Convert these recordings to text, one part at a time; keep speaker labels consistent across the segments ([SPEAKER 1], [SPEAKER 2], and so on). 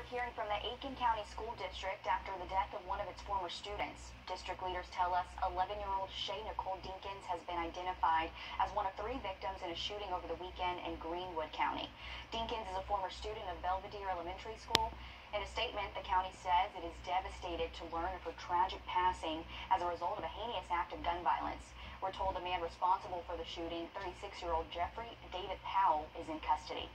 [SPEAKER 1] hearing from the Aiken County School District after the death of one of its former students. District leaders tell us 11-year-old Shay Nicole Dinkins has been identified as one of 3 victims in a shooting over the weekend in Greenwood County. Dinkins is a former student of Belvedere Elementary School. In a statement, the county says it is devastated to learn of her tragic passing as a result of a heinous act of gun violence. We're told the man responsible for the shooting, 36-year-old Jeffrey David Powell, is in custody.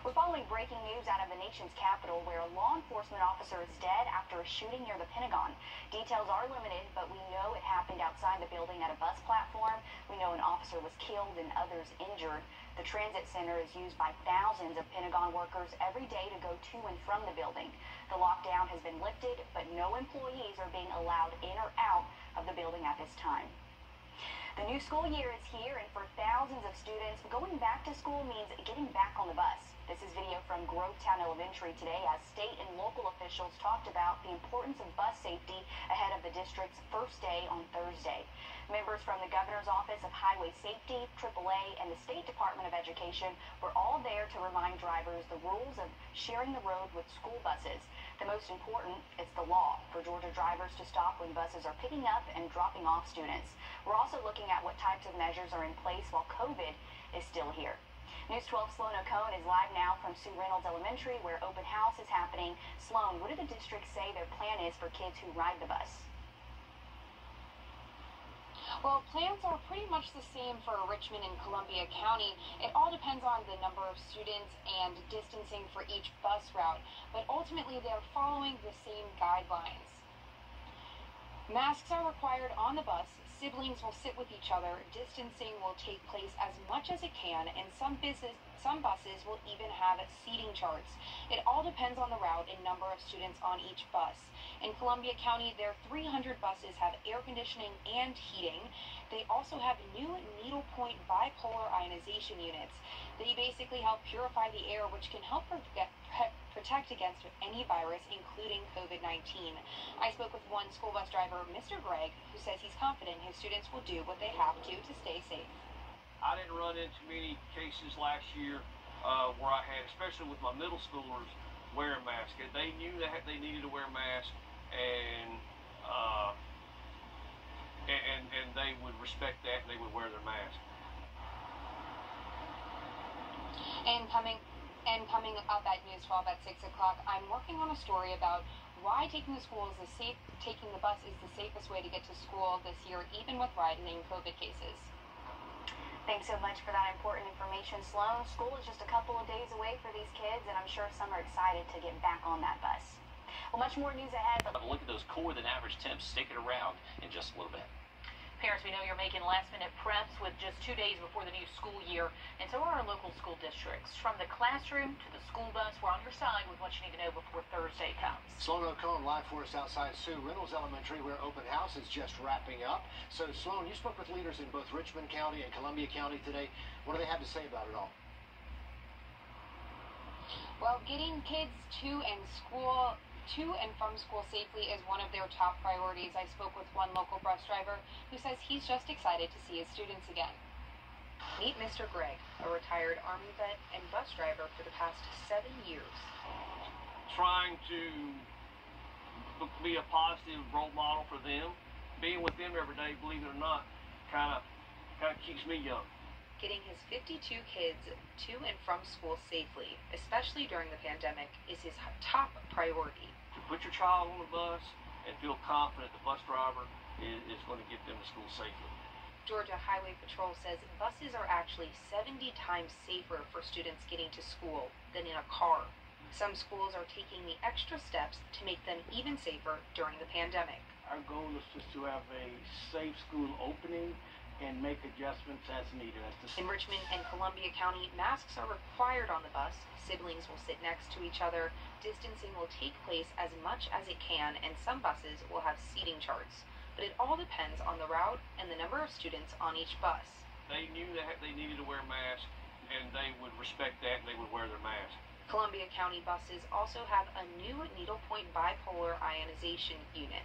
[SPEAKER 1] We're following breaking news out of the nation's capital, where a law enforcement officer is dead after a shooting near the Pentagon. Details are limited, but we know it happened outside the building at a bus platform. We know an officer was killed and others injured. The transit center is used by thousands of Pentagon workers every day to go to and from the building. The lockdown has been lifted, but no employees are being allowed in or out of the building at this time. The new school year is here, and for thousands of students, going back to school means getting back on the bus. This is video from Grovetown Elementary today as state and local officials talked about the importance of bus safety ahead of the district's first day on Thursday. Members from the Governor's Office of Highway Safety, AAA, and the State Department of Education were all there to remind drivers the rules of sharing the road with school buses. The most important is the law for Georgia drivers to stop when buses are picking up and dropping off students. We're also looking at what types of measures are in place while COVID is still here. News 12 Sloan O'Cone is live now from Sue Reynolds Elementary, where open house is happening. Sloan, what do the districts say their plan is for kids who ride the bus?
[SPEAKER 2] Well, plans are pretty much the same for Richmond and Columbia County. It all depends on the number of students and distancing for each bus route, but ultimately they're following the same guidelines. Masks are required on the bus, siblings will sit with each other, distancing will take place as much as it can, and some buses will even have seating charts. It all depends on the route and number of students on each bus. In Columbia County, their 300 buses have air conditioning and heating. They also have new needlepoint bipolar ionization units. They basically help purify the air, which can help protect against any virus, including COVID-19. I spoke with one school bus driver, Mr. Gregg, who says he's confident his students will do what they have to stay safe.
[SPEAKER 3] I didn't run into many cases last year where I had, especially with my middle schoolers, wearing masks. They knew that they needed to wear a mask, and they would respect that, and they would wear their mask.
[SPEAKER 2] And coming up at News 12 at 6 o'clock, I'm working on a story about why taking the bus is the safest way to get to school this year, even with rising COVID cases.
[SPEAKER 1] Thanks so much for that important information, Sloan. School is just a couple of days away for these kids, and I'm sure some are excited to get back on that bus. Well, much more news ahead.
[SPEAKER 4] But look at those cooler than average temps sticking around in just a little bit.
[SPEAKER 5] Parents, we know you're making last-minute preps with just 2 days before the new school year, and so are our local school districts. From the classroom to the school bus, we're on your side with what you need to know before Thursday comes.
[SPEAKER 6] Sloan O'Cone live for us outside Sue Reynolds Elementary, where open house is just wrapping up. So, Sloan, you spoke with leaders in both Richmond County and Columbia County today. What do they have to say about it all?
[SPEAKER 2] Well, getting kids to and from school safely is one of their top priorities. I spoke with one local bus driver who says he's just excited to see his students again. Meet Mr. Gregg, a retired Army vet and bus driver for the past 7 years.
[SPEAKER 3] Trying to be a positive role model for them, being with them every day, believe it or not, kind of keeps me young.
[SPEAKER 2] Getting his 52 kids to and from school safely, especially during the pandemic, is his top priority.
[SPEAKER 3] To put your child on the bus and feel confident the bus driver is going to get them to school safely.
[SPEAKER 2] Georgia Highway Patrol says buses are actually 70 times safer for students getting to school than in a car. Some schools are taking the extra steps to make them even safer during the pandemic.
[SPEAKER 7] Our goal is just to have a safe school opening and make adjustments as needed.
[SPEAKER 2] In Richmond and Columbia County, masks are required on the bus. Siblings will sit next to each other. Distancing will take place as much as it can, and some buses will have seating charts. But it all depends on the route and the number of students on each bus.
[SPEAKER 3] They knew that they needed to wear masks, and they would respect that, and they would wear their mask.
[SPEAKER 2] Columbia County buses also have a new needlepoint bipolar ionization unit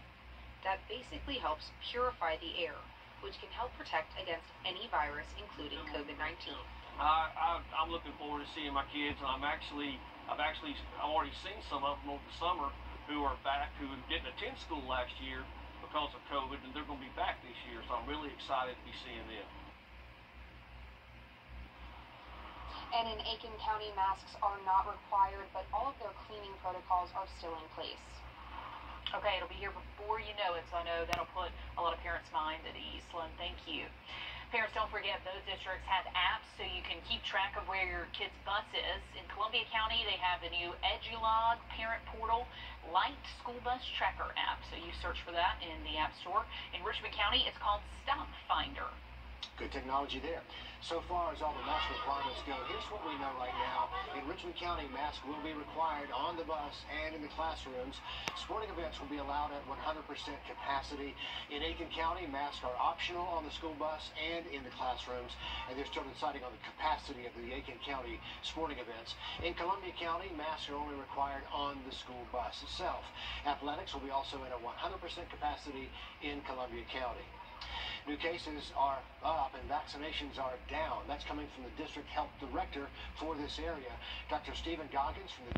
[SPEAKER 2] that basically helps purify the air, which can help protect against any virus, including COVID-19.
[SPEAKER 3] I'm looking forward to seeing my kids. I'm actually I've already seen some of them over the summer who are back, who didn't attend school last year because of COVID, and they're going to be back this year. So I'm really excited to be seeing them.
[SPEAKER 2] And in Aiken County, masks are not required, but all of their cleaning protocols are still in place.
[SPEAKER 5] Okay, it'll be here before you know it, so I know that'll put a lot of parents' minds at ease. Sloan, thank you. Parents, don't forget, those districts have apps so you can keep track of where your kid's bus is. In Columbia County, they have the new EduLog parent portal Light School Bus Tracker app, so you search for that in the App Store. In Richmond County, it's called Stop Finder.
[SPEAKER 6] Good technology there. So far as all the mask requirements go, here's what we know right now. In Richmond County, masks will be required on the bus and in the classrooms. Sporting events will be allowed at 100% capacity. In Aiken County, masks are optional on the school bus and in the classrooms, and they're still deciding on the capacity of the Aiken County sporting events. In Columbia County, masks are only required on the school bus itself. Athletics will be also at a 100% capacity in Columbia County. New cases are up and vaccinations are down. That's coming from the district health director for this area, Dr. Stephen Goggins from the